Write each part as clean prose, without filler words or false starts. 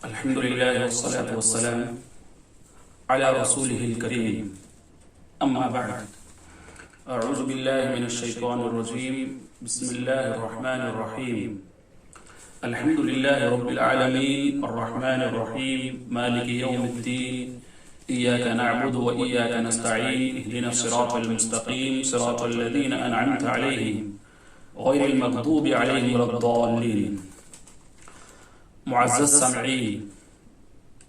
الحمد لله والصلاة والسلام على رسوله الكريم أما بعد أعوذ بالله من الشيطان الرجيم بسم الله الرحمن الرحيم الحمد لله رب العالمين الرحمن الرحيم مالك يوم الدين إياك نعبد وإياك نستعين اهدنا الصراط المستقيم صراط الذين أنعمت عليهم غير المغضوب عليهم ولا الضالين۔ معزز سامعین،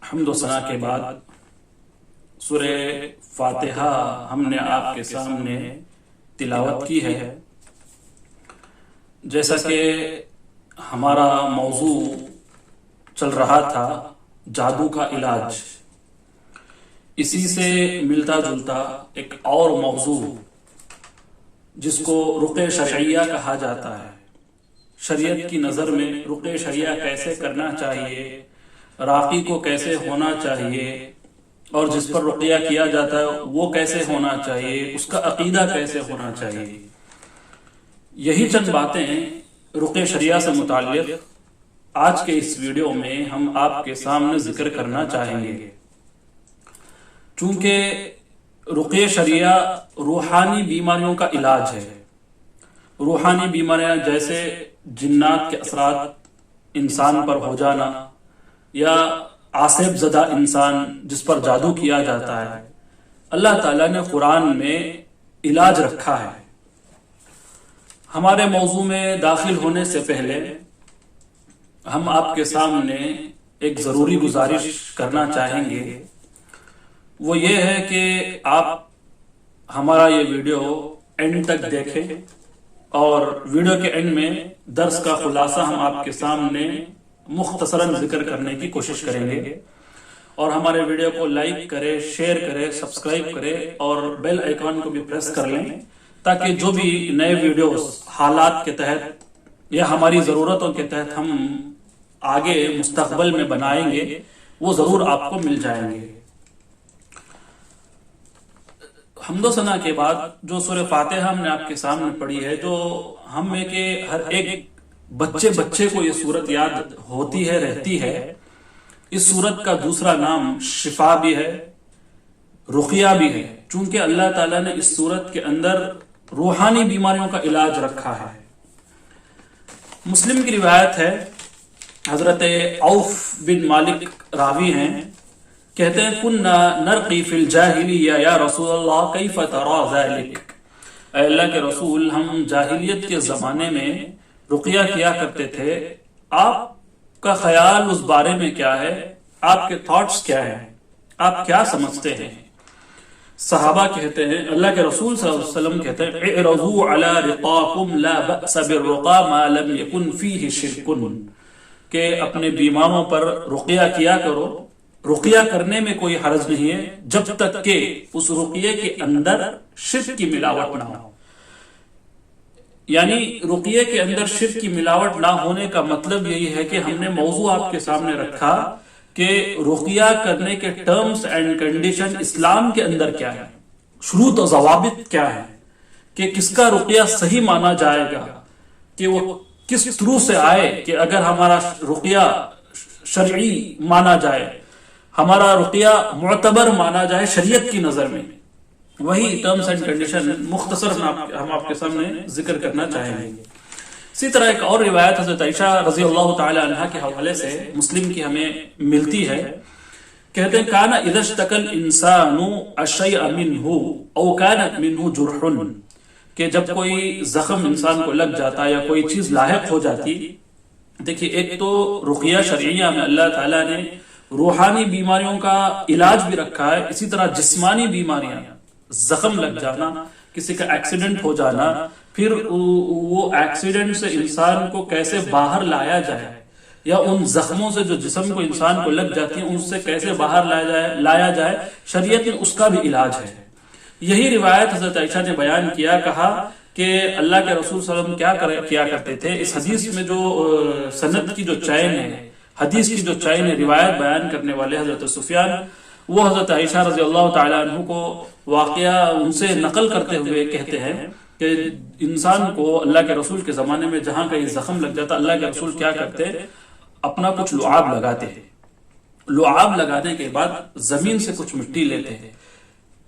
حمد و ثنا کے بعد سورہ فاتحہ ہم نے آپ کے سامنے تلاوت کی ہے۔ جیسا کہ ہمارا موضوع چل رہا تھا جادو کا علاج، اسی سے ملتا جلتا ایک اور موضوع جس کو رقیہ شرعیہ کہا جاتا ہے، شریعت کی نظر میں رقیہ شرعیہ کیسے کرنا چاہیے، راقی کو کیسے ہونا چاہیے، اور جس پر رقیہ کیا جاتا ہے وہ کیسے ہونا چاہیے، اس کا عقیدہ کیسے ہونا چاہیے۔ یہی چند باتیں رقیہ شرعیہ سے متعلق آج کے اس ویڈیو میں ہم آپ کے سامنے ذکر کرنا چاہیں گے۔ چونکہ رقیہ شرعیہ روحانی بیماریوں کا علاج ہے۔ روحانی بیماریاں جیسے جنات کے اثرات انسان پر ہو جانا، یا عاصب زدہ انسان جس پر جادو کیا جاتا ہے، اللہ تعالیٰ نے قرآن میں علاج رکھا ہے۔ ہمارے موضوع میں داخل ہونے سے پہلے ہم آپ کے سامنے ایک ضروری گزارش کرنا چاہیں گے، وہ یہ ہے کہ آپ ہمارا یہ ویڈیو اینڈ تک دیکھیں، اور ویڈیو کے اینڈ میں درس کا خلاصہ ہم آپ کے سامنے مختصراً ذکر کرنے کی کوشش کریں گے، اور ہمارے ویڈیو کو لائک کرے، شیئر کرے، سبسکرائب کرے، اور بیل آئیکن کو بھی پریس کر لیں، تاکہ جو بھی نئے ویڈیوز حالات کے تحت یا ہماری ضرورتوں کے تحت ہم آگے مستقبل میں بنائیں گے وہ ضرور آپ کو مل جائیں گے۔ حمد و ثنا کے بعد جو سورہ فاتحہ ہم نے آپ کے سامنے پڑھی ہے، جو ہم میں کہ ہر ایک بچے کو یہ سورت یاد ہوتی ہے، رہتی ہے۔ اس سورت کا دوسرا نام شفا بھی ہے، رقیہ بھی ہے، چونکہ اللہ تعالیٰ نے اس سورت کے اندر روحانی بیماریوں کا علاج رکھا ہے۔ مسلم کی روایت ہے، حضرت عوف بن مالک راوی ہیں، کہتے ہیں کننا نرقی فی الجاہلیہ یا رسول اللہ کیف ترا ذلک، اے اللہ کے رسول ہم جاہلیت کے زمانے میں رقیہ کیا کرتے تھے، آپ کا خیال اس بارے میں کیا ہے، آپ کے تھاٹس کیا ہیں، آپ کیا سمجھتے ہیں؟ صحابہ کہتے ہیں، اللہ کے رسول صلی اللہ علیہ وسلم کہتے ہیں اعرضوا علی رقاکم لا بأس بالرقا ما لم یکن فیہ شرک، کہ اپنے بیماروں پر رقیہ کیا کرو، رقیہ کرنے میں کوئی حرج نہیں ہے جب تک کہ اس رقیہ کے اندر شرک کی ملاوٹ نہ ہو۔ یعنی رقیہ کے اندر شرک کی ملاوٹ نہ ہونے کا مطلب یہی ہے کہ ہم نے موضوع آپ کے سامنے رکھا کہ رقیہ کرنے کے ٹرمز اینڈ کنڈیشن اسلام کے اندر کیا ہے، شروط و ضوابط کیا ہے، کہ کس کا رقیہ صحیح مانا جائے گا، کہ وہ کس طرح سے آئے کہ اگر ہمارا رقیہ شرعی مانا جائے، ہمارا رقیہ معتبر مانا جائے شریعت کی نظر میں۔ وہی ٹرمز اینڈ کنڈیشن مختصر ہم آپ کے سامنے ذکر کرنا چاہیں گے۔ اسی طرح ایک اور روایت حضرت عائشہ رضی اللہ تعالی عنہ کے حوالے سے مسلم کی ہمیں ملتی ہے، کہتے ہیں کان اذا اشتکى الانسان الشیء منہ او کانت منہ جرح، کہ جب کوئی زخم انسان کو لگ جاتا یا کوئی چیز لاحق ہو جاتی۔ دیکھیے، ایک تو رقیہ شرعیہ میں اللہ تعالیٰ نے روحانی بیماریوں کا علاج بھی رکھا ہے، اسی طرح جسمانی بیماریاں، زخم لگ جانا، کسی کا ایکسیڈنٹ ہو جانا، پھر وہ ایکسیڈنٹ سے انسان کو کیسے باہر لایا جائے، یا ان زخموں سے جو جسم کو انسان کو لگ جاتی ہیں ان سے کیسے باہر لایا جائے، شریعت میں اس کا بھی علاج ہے۔ یہی روایت حضرت عائشہ نے بیان کیا، کہا کہ اللہ کے رسول صلی اللہ علیہ وسلم کیا کرتے تھے۔ اس حدیث میں جو سند کی جو چین ہے، حدیث کی جو چین روایت بیان کرنے والے حضرت سفیان، وہ حضرت عائشہ رضی اللہ تعالیٰ عنہ کو واقعہ ان سے نقل کرتے ہوئے کہتے ہیں کہ انسان کو اللہ کے رسول کے زمانے میں جہاں کہیں زخم لگ جاتا اللہ کے رسول کیا کرتے، اپنا کچھ لعاب لگاتے ہیں لعاب لگانے کے بعد زمین سے کچھ مٹی لیتے ہیں،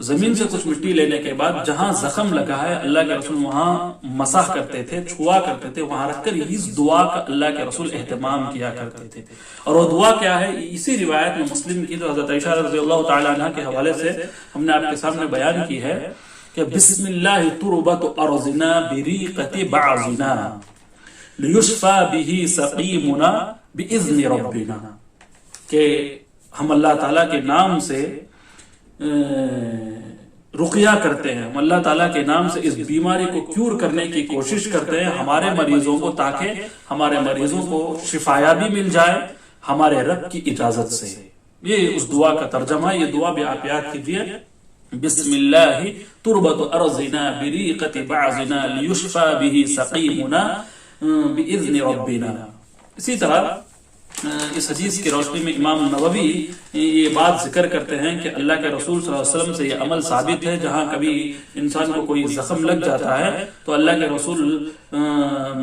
زمین سے کچھ مٹی لینے کے بعد جہاں زخم لگا ہے اللہ کے رسول وہاں مسح کرتے تھے، چھوا کرتے تھے، وہاں رکھ کر اس دعا کا اللہ کے رسول اہتمام کیا کرتے تھے. اور وہ دعا کیا ہے؟ اسی روایت میں مسلم کی تو حضرت عائشہ رضی اللہ تعالی عنہ کے حوالے سے ہم نے آپ کے سامنے بیان کی ہے کہ بسم اللہ تربت ارضنا بریقت بعضنا لیشفى به سقیمنا باذن ربنا، کہ ہم اللہ تعالیٰ کے نام سے رقیہ کرتے ہیں، ہم اللہ تعالیٰ کے نام سے اس بیماری کو کیور کرنے کی کوشش کرتے ہیں ہمارے مریضوں کو، تاکہ ہمارے مریضوں کو شفایابی مل جائے ہمارے رب کی اجازت سے. یہ اس دعا کا ترجمہ ہے. یہ دعا بھی آپ یاد کیجئے، بسم اللہ تربت ارضنا بریقت بعضنا لیشفى به سقیمنا باذن ربنا. اسی طرح اس حدیث کی روشنی میں امام نووی یہ بات ذکر کرتے ہیں کہ اللہ کے رسول صلی اللہ علیہ وسلم سے یہ عمل ثابت ہے، جہاں کبھی انسان کو کوئی زخم لگ جاتا ہے تو اللہ کے رسول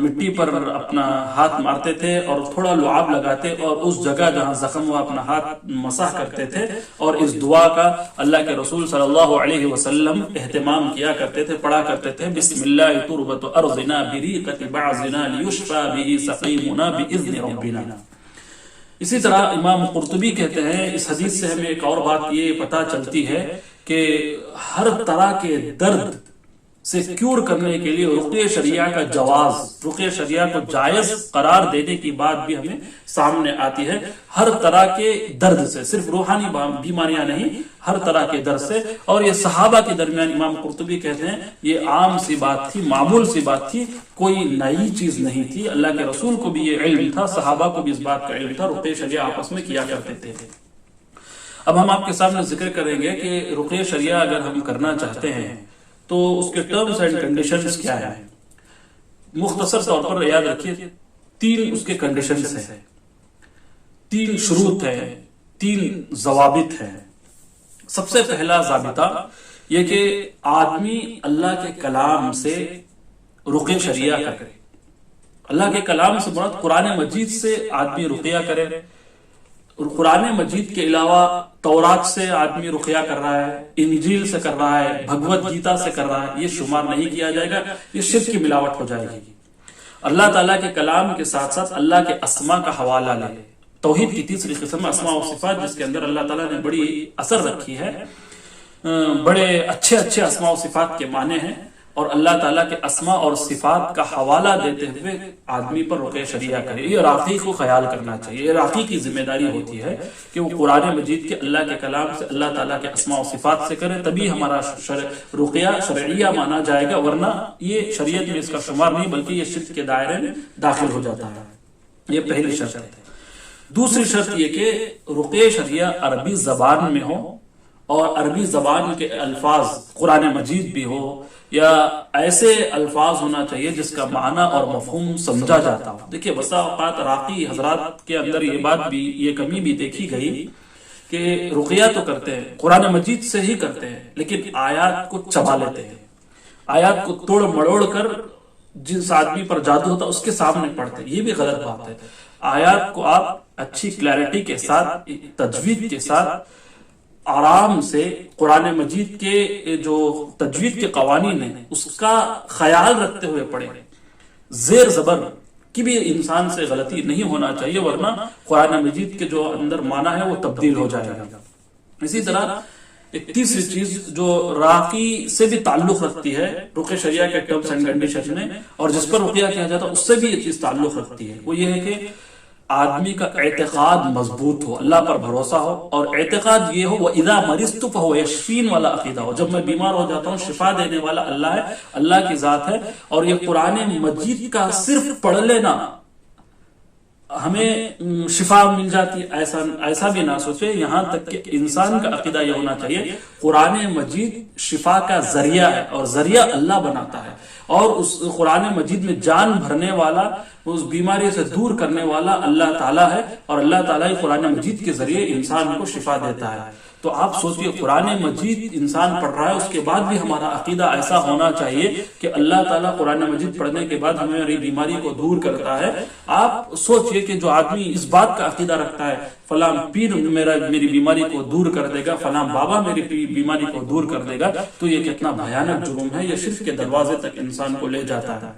مٹی پر اپنا ہاتھ مارتے تھے اور تھوڑا لعاب لگاتے اور اس جگہ جہاں زخم ہوا اپنا ہاتھ مسح کرتے تھے، اور اس دعا کا اللہ کے رسول صلی اللہ علیہ وسلم اہتمام کیا کرتے تھے، پڑھا کرتے تھے، بسم اللہ تربت ارضنا بریقت بعضنا لیشفى به سقیمنا باذن ربنا. اسی طرح امام قرطبی کہتے ہیں اس حدیث سے ہمیں ایک اور بات یہ پتہ چلتی ہے کہ ہر طرح کے درد سے کیور کرنے کے لیے رقیہ شریعہ کا جواز، رقیہ شریعہ کو جائز قرار دینے کی بات بھی ہمیں سامنے آتی ہے. ہر طرح کے درد سے، صرف روحانی بیماریاں نہیں، ہر طرح کے درد سے. اور یہ صحابہ کے درمیان امام قرطبی کہتے ہیں یہ عام سی بات تھی، معمول سی بات تھی، کوئی نئی چیز نہیں تھی. اللہ کے رسول کو بھی یہ علم تھا، صحابہ کو بھی اس بات کا علم تھا، رقیہ شریعہ آپس میں کیا کرتے تھے. اب ہم آپ کے سامنے ذکر کریں گے کہ رقیہ شریعہ اگر ہم کرنا چاہتے ہیں تو اس کے ٹرمز اینڈ کنڈیشنز کیا ہیں. مختصر طور پر یاد رکھیے 3 اس کے کنڈیشنز ہیں، 3 شروط ہیں، 3 ضوابط ہیں. سب سے پہلا ضابطہ یہ کہ آدمی اللہ کے کلام سے رقیہ شریعہ کرے. اللہ کے کلام سے مراد قرآن مجید سے آدمی رقیہ کرے. قرآن مجید کے علاوہ تورات سے آدمی رقیہ کر رہا ہے، انجیل سے کر رہا ہے، بھگوت گیتا سے کر رہا ہے، یہ شمار نہیں کیا جائے گا، یہ شرک کی ملاوٹ ہو جائے گی. اللہ تعالیٰ کے کلام کے ساتھ ساتھ اللہ کے اسما کا حوالہ لے. توحید کی تیسری قسم اسماء و صفات، جس کے اندر اللہ تعالیٰ نے بڑی اثر رکھی ہے، بڑے اچھے اچھے اسماء و صفات کے معنی ہیں، اور اللہ تعالیٰ کے اسماء اور صفات کا حوالہ دیتے ہوئے آدمی پر رقیہ شریعہ کرے. یہ راقی کو خیال کرنا چاہیے، یہ راقی کی ذمہ داری ہوتی ہے کہ وہ قرآن مجید کے اللہ کے کلام سے اللہ تعالیٰ کے اسماء و صفات سے کرے، تبھی ہمارا رقیہ شرعیہ مانا جائے گا، ورنہ یہ شریعت میں اس کا شمار نہیں بلکہ یہ شرک کے دائرے میں داخل ہو جاتا ہے. یہ پہلی شرط ہے. دوسری شرط یہ کہ رقیہ شریعہ عربی زبان میں ہو، اور عربی زبان کے الفاظ قرآن مجید بھی ہو، یا ایسے الفاظ ہونا چاہیے جس کا معنی اور مفہوم سمجھا جاتا ہو. دیکھیے بسا اوقات راقی حضرات کے اندر یہ بات بھی، یہ کمی بھی دیکھی گئی کہ رقیہ تو کرتے ہیں، قرآن مجید سے ہی کرتے ہیں، لیکن آیات کو چبا لیتے ہیں، آیات کو توڑ مڑوڑ کر جس آدمی پر جادو ہوتا اس کے سامنے پڑھتے ہیں. یہ بھی غلط بات ہے. آیات کو آپ اچھی کلیئرٹی کے ساتھ، تجوید کے ساتھ، آرام سے قرآن مجید کے جو تجوید کے قوانین ہیں اس کا خیال رکھتے ہوئے پڑھیں. زیر زبر کی بھی انسان سے غلطی نہیں ہونا چاہیے، ورنہ قرآن مجید کے جو اندر معنی ہے وہ تبدیل ہو جائے گا. اسی طرح ایک تیسری چیز جو راقی سے بھی تعلق رکھتی ہے رقیہ شریعہ کے ٹرمز اینڈ کنڈیشن میں، اور جس پر رقیہ کیا جاتا ہے اس سے بھی یہ چیز تعلق رکھتی ہے، وہ یہ ہے کہ آدمی کا اعتقاد مضبوط ہو، اللہ پر بھروسہ ہو، اور اعتقاد یہ ہو وَإِذَا مَرِضْتُ فَهُوَ يَشْفِينِ والا عقیدہ ہو. جب میں بیمار ہو جاتا ہوں شفا دینے والا اللہ ہے، اللہ کی ذات ہے. اور یہ قرآن مجید کا صرف پڑھ لینا ہمیں شفا مل جاتی ہے، ایسا بھی نہ سوچے. یہاں تک کہ انسان کا عقیدہ یہ ہونا چاہیے قرآن مجید شفا کا ذریعہ ہے، اور ذریعہ اللہ بناتا ہے، اور اس قرآن مجید میں جان بھرنے والا، اس بیماری سے دور کرنے والا اللہ تعالیٰ ہے، اور اللہ تعالیٰ ہی قرآن مجید کے ذریعے انسان کو شفا دیتا ہے. تو آپ سوچئے قرآن مجید انسان پڑھ رہا ہے، اس کے بعد بھی ہمارا عقیدہ ایسا ہونا چاہیے کہ اللہ تعالیٰ قرآن مجید پڑھنے کے بعد ہماری بیماری کو دور کرتا ہے۔ آپ سوچئے کہ جو آدمی اس بات کا عقیدہ رکھتا ہے فلاں پیر میری بیماری کو دور کر دے گا، فلاں بابا میری بیماری کو دور کر دے گا، تو یہ کتنا بھیانک جرم ہے، یہ شرک کے دروازے تک انسان کو لے جاتا ہے۔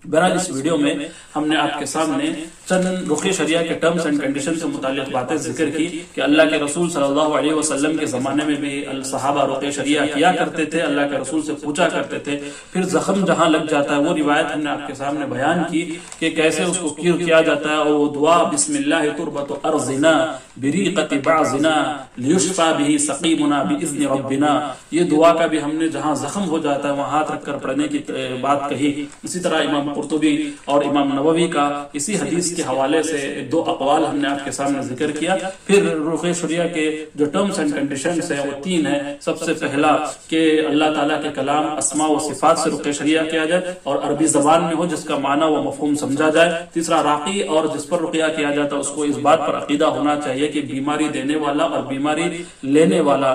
بہرحال اس ویڈیو میں ہم نے آپ کے سامنے چند رقیہ شریعہ کے ٹرمز اینڈ کنڈیشن سے متعلق باتیں ذکر کی کہ اللہ کے رسول صلی اللہ علیہ وسلم کے زمانے میں بھی صحابہ رقیہ شریعہ کیا کرتے تھے، اللہ کے رسول سے پوچھا کرتے تھے۔ پھر زخم جہاں لگ جاتا ہے وہ روایت ہم نے آپ کے سامنے بیان کی کہ کیسے اس کو کیور کیا جاتا ہے، اور وہ دعا بسم اللہ تربت ارضنا بریقت بعضنا لیشفى به سقیمنا باذن ربنا، یہ دعا کا بھی ہم نے جہاں زخم ہو جاتا ہے وہاں ہاتھ رکھ کر پڑھنے کی بات کہی۔ اسی طرح امام قرطبی اور امام نووی کا اسی حدیث کے حوالے سے دو اقوال ہم نے آپ کے سامنے ذکر کیا۔ پھر رقیہ شریعہ کے جو ٹرمز اینڈ کنڈیشنز ہیں وہ تین ہیں۔ سب سے پہلا کہ اللہ تعالیٰ کے کلام اسماء و صفات سے رقیہ شریعہ کیا جائے اور عربی زبان میں ہو جس کا معنی و مفہوم سمجھا جائے۔ تیسرا راقی اور جس پر رقیہ کیا جاتا ہے اس کو اس بات پر عقیدہ ہونا چاہیے کہ بیماری دینے والا اور بیماری لینے والا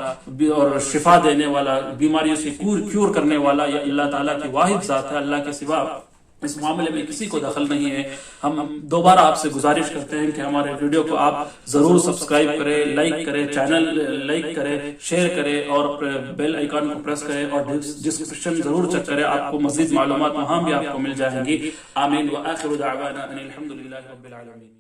اور شفا دینے والا، بیماریوں سے کیور کرنے والا یہ اللہ تعالیٰ کی واحد ذات ہے، اللہ کے سوا اس معاملے میں کسی کو دخل نہیں ہے۔ ہم دوبارہ آپ سے گزارش کرتے ہیں کہ ہمارے ویڈیو کو آپ ضرور سبسکرائب کریں، لائک کریں، چینل لائک کریں، شیئر کریں اور بیل آئیکن کو پریس کریں اور ڈسکرپشن ضرور چیک کریں، آپ کو مزید معلومات وہاں بھی آپ کو مل جائیں گی۔ آمین وآخر دعوانا ان الحمد للہ رب العالمین۔